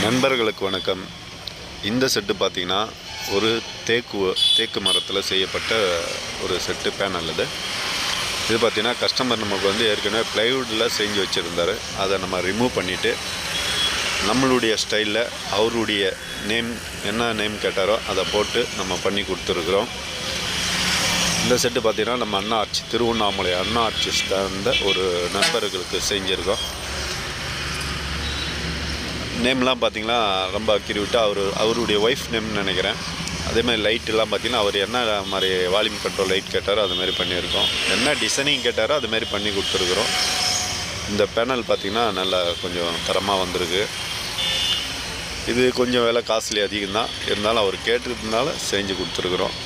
நண்பர்களுக்கு வணக்கம். இந்த செட்டு பார்த்திங்கன்னா ஒரு தேக்கு மரத்தில் செய்யப்பட்ட ஒரு செட்டு பேனல். இது பார்த்திங்கன்னா கஸ்டமர் நமக்கு ஏற்கனவே ப்ளைவுட்டில் செஞ்சு வச்சுருந்தார். அதை நம்ம ரிமூவ் பண்ணிவிட்டு நம்மளுடைய ஸ்டைலில் அவருடைய நேம் என்ன நேம் கேட்டாரோ அதை போட்டு நம்ம பண்ணி கொடுத்துருக்குறோம். இந்த செட்டு பார்த்திங்கன்னா நம்ம அண்ணா ஆர்ச்சி திருவண்ணாமலை அண்ணா ஆர்ச்சி சார்ந்த ஒரு நண்பர்களுக்கு செஞ்சுருக்கோம். நேம்லாம் பார்த்திங்கன்னா ரொம்ப அக்யூரேட்டாக அவருடைய ஒய்ஃப் நேம்னு நினைக்கிறேன். அதேமாதிரி லைட்டெல்லாம் பார்த்திங்கன்னா அவர் என்ன மாதிரி வால்யூம் கண்ட்ரோல் லைட் கேட்டாரோ அதுமாரி பண்ணியிருக்கோம். என்ன டிசைனிங் கேட்டாரோ அதுமாரி பண்ணி கொடுத்துருக்குறோம். இந்த பேனல் பார்த்திங்கன்னா நல்லா கொஞ்சம் தரமாக வந்திருக்கு. இது கொஞ்சம் விலை காஸ்ட்லி அதிகம்தான், இருந்தாலும் அவர் கேட்டிருந்தனால செஞ்சு கொடுத்துருக்குறோம்.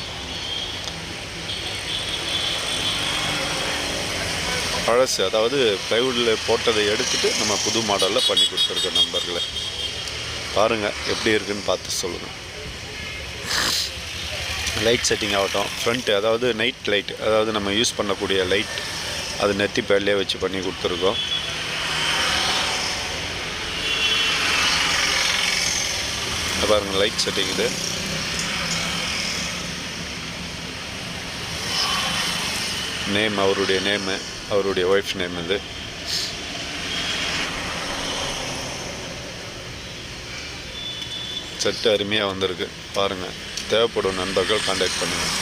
பழசு, அதாவது ப்ளைவுட்டில் போட்டதை எடுத்துகிட்டு நம்ம புது மாடலில் பண்ணி கொடுத்துருக்கோம். நண்பர்களை பாருங்கள் எப்படி இருக்குதுன்னு பார்த்து சொல்லுங்கள். லைட் செட்டிங் ஆகட்டும், ஃப்ரண்ட்டு அதாவது நைட் லைட், அதாவது நம்ம யூஸ் பண்ணக்கூடிய லைட், அது நெத்தி பேட்லேயே வச்சு பண்ணி கொடுத்துருக்கோம். பாருங்கள் லைட் செட்டிங் இது. நேம் அவருடைய நேமு, அவருடைய ஒய்ஃப் நேம். இது செட்டு அருமையாக வந்திருக்கு. பாருங்கள், தேவைப்படும் நண்பர்கள் கான்டாக்ட் பண்ணுங்கள்.